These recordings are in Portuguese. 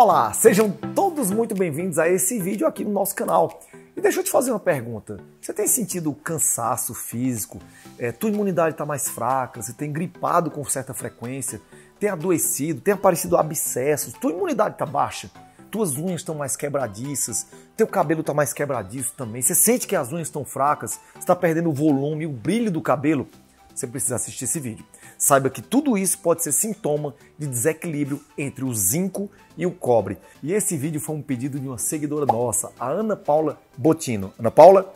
Olá, sejam todos muito bem-vindos a esse vídeo aqui no nosso canal. E deixa eu te fazer uma pergunta. Você tem sentido cansaço físico? Tua imunidade está mais fraca? Você tem gripado com certa frequência? Tem adoecido? Tem aparecido abscessos? Tua imunidade está baixa? Tuas unhas estão mais quebradiças? Teu cabelo está mais quebradiço também? Você sente que as unhas estão fracas? Você está perdendo o volume e o brilho do cabelo? Você precisa assistir esse vídeo. Saiba que tudo isso pode ser sintoma de desequilíbrio entre o zinco e o cobre. E esse vídeo foi um pedido de uma seguidora nossa, a Ana Paula Botino. Ana Paula,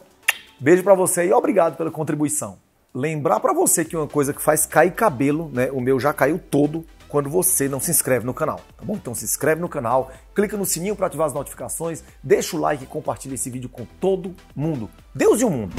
beijo pra você e obrigado pela contribuição. Lembrar pra você que uma coisa que faz cair cabelo, né? O meu já caiu todo quando você não se inscreve no canal, tá bom? Então se inscreve no canal, clica no sininho para ativar as notificações, deixa o like e compartilha esse vídeo com todo mundo. Deus e o mundo!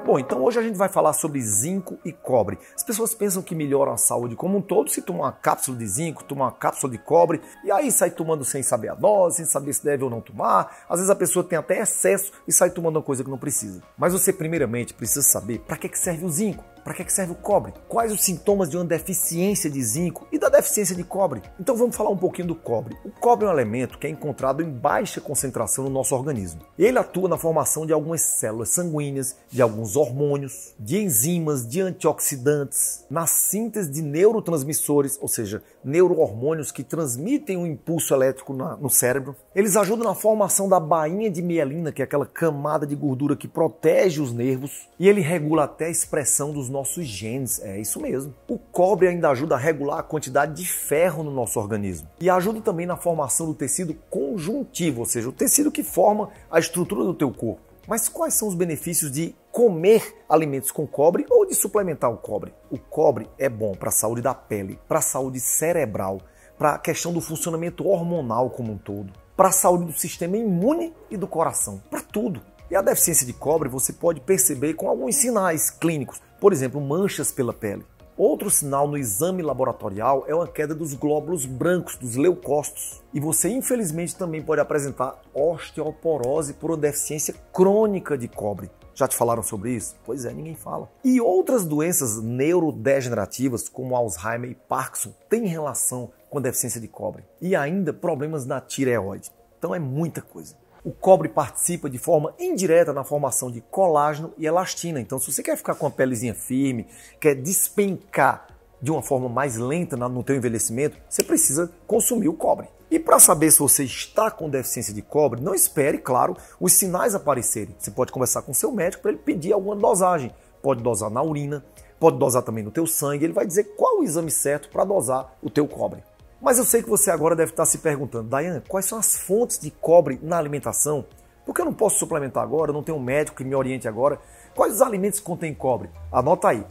Bom, então hoje a gente vai falar sobre zinco e cobre. As pessoas pensam que melhoram a saúde como um todo se tomar uma cápsula de zinco, tomar uma cápsula de cobre, e aí sai tomando sem saber a dose, sem saber se deve ou não tomar. Às vezes a pessoa tem até excesso e sai tomando uma coisa que não precisa. Mas você primeiramente precisa saber para que serve o zinco, para que serve o cobre, quais os sintomas de uma deficiência de zinco e da deficiência de cobre. Então vamos falar um pouquinho do cobre. O cobre é um elemento que é encontrado em baixa concentração no nosso organismo. Ele atua na formação de algumas células sanguíneas, de alguns hormônios, de enzimas, de antioxidantes, na síntese de neurotransmissores, ou seja, neurohormônios que transmitem um impulso elétrico no cérebro. Eles ajudam na formação da bainha de mielina, que é aquela camada de gordura que protege os nervos, e ele regula até a expressão dos nossos genes, é isso mesmo. O cobre ainda ajuda a regular a quantidade de ferro no nosso organismo e ajuda também na formação do tecido conjuntivo, ou seja, o tecido que forma a estrutura do teu corpo. Mas quais são os benefícios de comer alimentos com cobre ou de suplementar o cobre? O cobre é bom para a saúde da pele, para a saúde cerebral, para a questão do funcionamento hormonal como um todo, para a saúde do sistema imune e do coração, para tudo. E a deficiência de cobre você pode perceber com alguns sinais clínicos, por exemplo, manchas pela pele. Outro sinal no exame laboratorial é uma queda dos glóbulos brancos, dos leucócitos. E você, infelizmente, também pode apresentar osteoporose por uma deficiência crônica de cobre. Já te falaram sobre isso? Pois é, ninguém fala. E outras doenças neurodegenerativas, como Alzheimer e Parkinson, têm relação com a deficiência de cobre. E ainda problemas na tireoide. Então é muita coisa. O cobre participa de forma indireta na formação de colágeno e elastina. Então, se você quer ficar com a pelezinha firme, quer despencar de uma forma mais lenta no teu envelhecimento, você precisa consumir o cobre. E para saber se você está com deficiência de cobre, não espere, claro, os sinais aparecerem. Você pode conversar com o seu médico para ele pedir alguma dosagem. Pode dosar na urina, pode dosar também no teu sangue. Ele vai dizer qual o exame certo para dosar o teu cobre. Mas eu sei que você agora deve estar se perguntando, Dayan, quais são as fontes de cobre na alimentação? Porque eu não posso suplementar agora, eu não tenho um médico que me oriente agora. Quais os alimentos contêm cobre? Anota aí: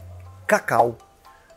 cacau,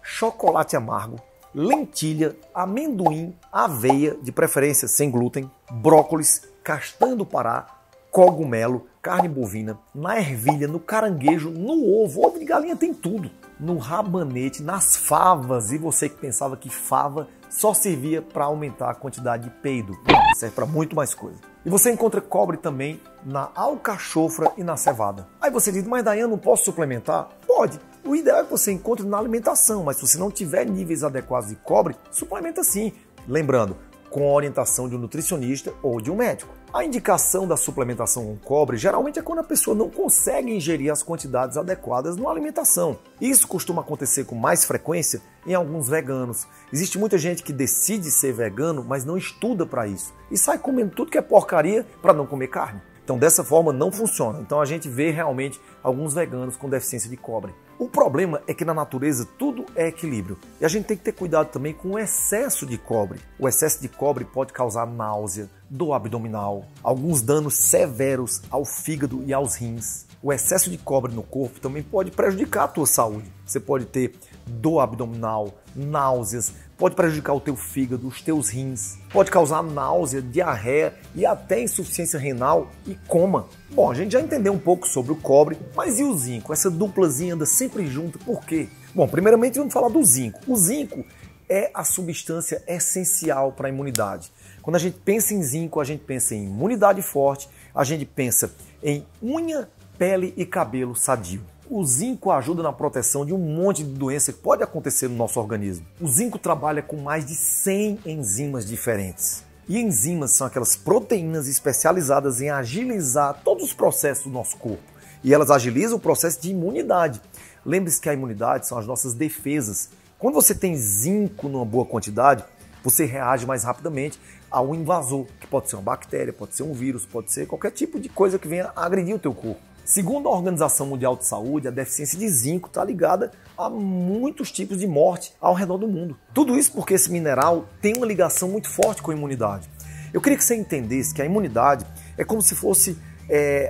chocolate amargo, lentilha, amendoim, aveia, de preferência sem glúten, brócolis, castanha do Pará, cogumelo, carne bovina, na ervilha, no caranguejo, no ovo de galinha tem tudo. No rabanete, nas favas, e você que pensava que fava só servia para aumentar a quantidade de peido. Serve para muito mais coisa. E você encontra cobre também na alcachofra e na cevada. Aí você diz, mas Dayan, não posso suplementar? Pode. O ideal é que você encontre na alimentação, mas se você não tiver níveis adequados de cobre, suplementa sim. Lembrando, com a orientação de um nutricionista ou de um médico. A indicação da suplementação com cobre geralmente é quando a pessoa não consegue ingerir as quantidades adequadas na alimentação. Isso costuma acontecer com mais frequência em alguns veganos. Existe muita gente que decide ser vegano, mas não estuda para isso. E sai comendo tudo que é porcaria para não comer carne. Então dessa forma não funciona. Então a gente vê realmente alguns veganos com deficiência de cobre. O problema é que na natureza tudo é equilíbrio. E a gente tem que ter cuidado também com o excesso de cobre. O excesso de cobre pode causar náusea, dor abdominal, alguns danos severos ao fígado e aos rins. O excesso de cobre no corpo também pode prejudicar a tua saúde. Você pode ter dor abdominal, náuseas, pode prejudicar o teu fígado, os teus rins, pode causar náusea, diarreia e até insuficiência renal e coma. Bom, a gente já entendeu um pouco sobre o cobre, mas e o zinco? Essa duplazinha anda sempre junto, por quê? Bom, primeiramente vamos falar do zinco. O zinco é a substância essencial para a imunidade. Quando a gente pensa em zinco, a gente pensa em imunidade forte, a gente pensa em unha, pele e cabelo sadio. O zinco ajuda na proteção de um monte de doença que pode acontecer no nosso organismo. O zinco trabalha com mais de 100 enzimas diferentes. E enzimas são aquelas proteínas especializadas em agilizar todos os processos do nosso corpo. E elas agilizam o processo de imunidade. Lembre-se que a imunidade são as nossas defesas. Quando você tem zinco numa boa quantidade, você reage mais rapidamente ao invasor, que pode ser uma bactéria, pode ser um vírus, pode ser qualquer tipo de coisa que venha agredir o teu corpo. Segundo a Organização Mundial de Saúde, a deficiência de zinco está ligada a muitos tipos de morte ao redor do mundo. Tudo isso porque esse mineral tem uma ligação muito forte com a imunidade. Eu queria que você entendesse que a imunidade é como se fosse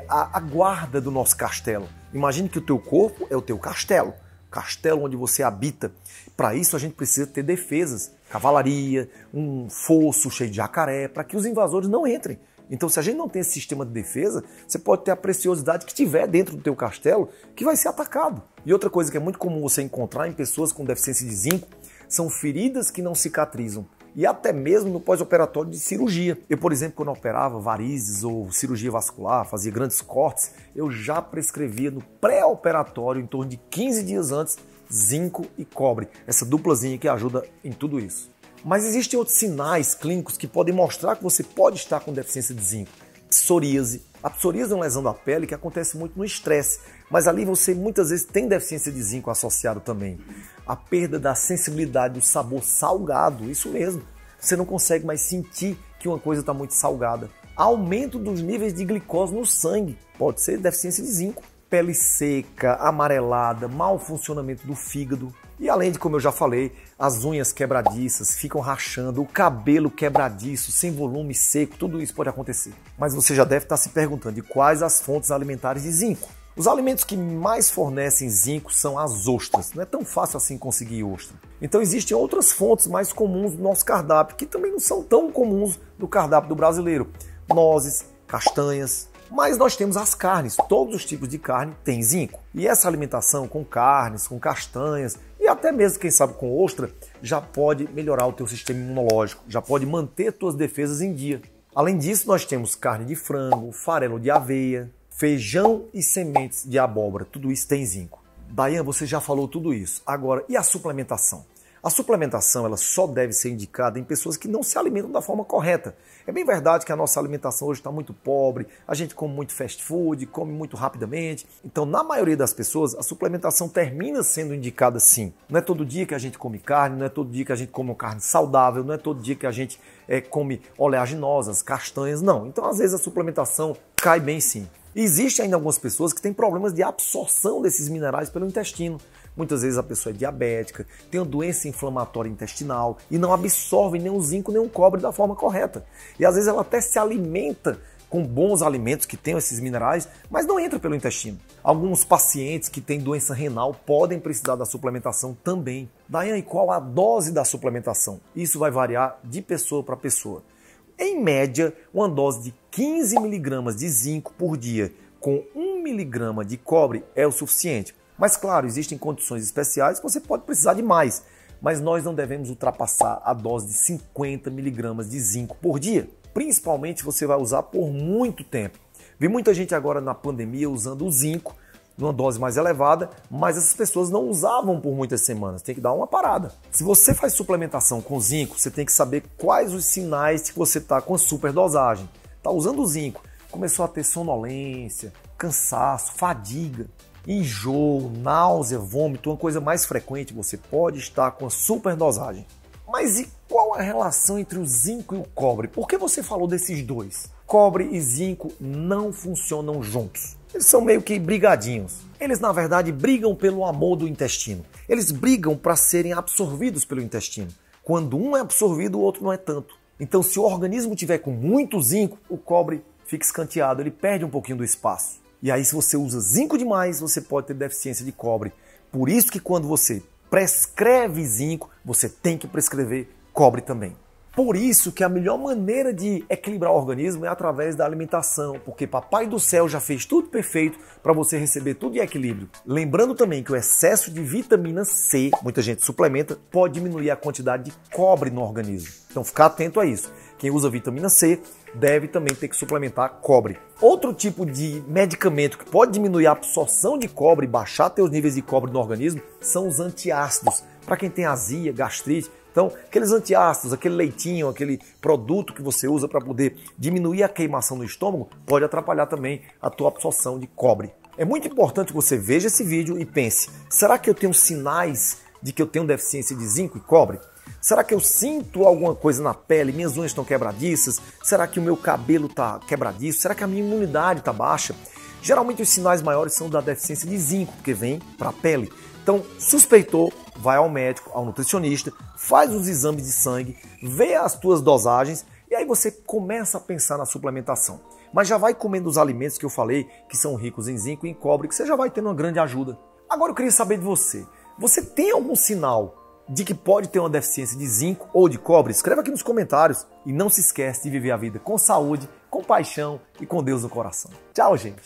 a guarda do nosso castelo. Imagine que o teu corpo é o teu castelo onde você habita. Para isso a gente precisa ter defesas, cavalaria, um fosso cheio de jacaré, para que os invasores não entrem. Então, se a gente não tem esse sistema de defesa, você pode ter a preciosidade que tiver dentro do teu castelo que vai ser atacado. E outra coisa que é muito comum você encontrar em pessoas com deficiência de zinco são feridas que não cicatrizam. E até mesmo no pós-operatório de cirurgia. Eu, por exemplo, quando operava varizes ou cirurgia vascular, fazia grandes cortes, eu já prescrevia no pré-operatório, em torno de 15 dias antes, zinco e cobre. Essa duplazinha que ajuda em tudo isso. Mas existem outros sinais clínicos que podem mostrar que você pode estar com deficiência de zinco. Psoríase. A psoríase é uma lesão da pele que acontece muito no estresse, mas ali você muitas vezes tem deficiência de zinco associado também. A perda da sensibilidade do sabor salgado, isso mesmo. Você não consegue mais sentir que uma coisa está muito salgada. Aumento dos níveis de glicose no sangue, pode ser deficiência de zinco. Pele seca, amarelada, mau funcionamento do fígado. E além de, como eu já falei, as unhas quebradiças, ficam rachando, o cabelo quebradiço, sem volume, seco, tudo isso pode acontecer. Mas você já deve estar se perguntando de quais as fontes alimentares de zinco. Os alimentos que mais fornecem zinco são as ostras. Não é tão fácil assim conseguir ostra. Então existem outras fontes mais comuns do nosso cardápio, que também não são tão comuns do cardápio do brasileiro. Nozes, castanhas. Mas nós temos as carnes, todos os tipos de carne têm zinco. E essa alimentação com carnes, com castanhas e até mesmo, quem sabe, com ostra, já pode melhorar o teu sistema imunológico, já pode manter tuas defesas em dia. Além disso, nós temos carne de frango, farelo de aveia, feijão e sementes de abóbora, tudo isso tem zinco. Daiane, você já falou tudo isso. Agora, e a suplementação? A suplementação ela só deve ser indicada em pessoas que não se alimentam da forma correta. É bem verdade que a nossa alimentação hoje está muito pobre, a gente come muito fast food, come muito rapidamente. Então, na maioria das pessoas, a suplementação termina sendo indicada sim. Não é todo dia que a gente come carne, não é todo dia que a gente come uma carne saudável, não é todo dia que a gente come oleaginosas, castanhas, não. Então, às vezes, a suplementação cai bem sim. E existe ainda algumas pessoas que têm problemas de absorção desses minerais pelo intestino. Muitas vezes a pessoa é diabética, tem uma doença inflamatória intestinal e não absorve nem o zinco nem o cobre da forma correta. E às vezes ela até se alimenta com bons alimentos que tenham esses minerais, mas não entra pelo intestino. Alguns pacientes que têm doença renal podem precisar da suplementação também. Daiane, qual a dose da suplementação? Isso vai variar de pessoa para pessoa. Em média, uma dose de 15 mg de zinco por dia com 1 mg de cobre é o suficiente. Mas claro, existem condições especiais que você pode precisar de mais, mas nós não devemos ultrapassar a dose de 50 mg de zinco por dia. Principalmente você vai usar por muito tempo. Vi muita gente agora na pandemia usando o zinco numa dose mais elevada, mas essas pessoas não usavam por muitas semanas, tem que dar uma parada. Se você faz suplementação com zinco, você tem que saber quais os sinais de que você está com a superdosagem. Está usando o zinco, começou a ter sonolência, cansaço, fadiga, enjoo, náusea, vômito, uma coisa mais frequente, você pode estar com a superdosagem. Mas e qual a relação entre o zinco e o cobre? Por que você falou desses dois? Cobre e zinco não funcionam juntos. Eles são meio que brigadinhos. Eles, na verdade, brigam pelo amor do intestino. Eles brigam para serem absorvidos pelo intestino. Quando um é absorvido, o outro não é tanto. Então, se o organismo tiver com muito zinco, o cobre fica escanteado, ele perde um pouquinho do espaço. E aí, se você usa zinco demais, você pode ter deficiência de cobre. Por isso que quando você prescreve zinco, você tem que prescrever cobre também. Por isso que a melhor maneira de equilibrar o organismo é através da alimentação, porque Papai do Céu já fez tudo perfeito para você receber tudo em equilíbrio. Lembrando também que o excesso de vitamina C, muita gente suplementa, pode diminuir a quantidade de cobre no organismo. Então ficar atento a isso. Quem usa vitamina C deve também ter que suplementar cobre. Outro tipo de medicamento que pode diminuir a absorção de cobre e baixar teus níveis de cobre no organismo são os antiácidos. Para quem tem azia, gastrite, então aqueles antiácidos, aquele leitinho, aquele produto que você usa para poder diminuir a queimação no estômago, pode atrapalhar também a tua absorção de cobre. É muito importante que você veja esse vídeo e pense, será que eu tenho sinais de que eu tenho deficiência de zinco e cobre? Será que eu sinto alguma coisa na pele? Minhas unhas estão quebradiças? Será que o meu cabelo está quebradiço? Será que a minha imunidade está baixa? Geralmente os sinais maiores são da deficiência de zinco, porque vem para a pele. Então, suspeitou, vai ao médico, ao nutricionista, faz os exames de sangue, vê as tuas dosagens e aí você começa a pensar na suplementação. Mas já vai comendo os alimentos que eu falei, que são ricos em zinco e em cobre, que você já vai tendo uma grande ajuda. Agora eu queria saber de você. Você tem algum sinal de que pode ter uma deficiência de zinco ou de cobre? Escreva aqui nos comentários. E não se esquece de viver a vida com saúde, com paixão e com Deus no coração. Tchau, gente!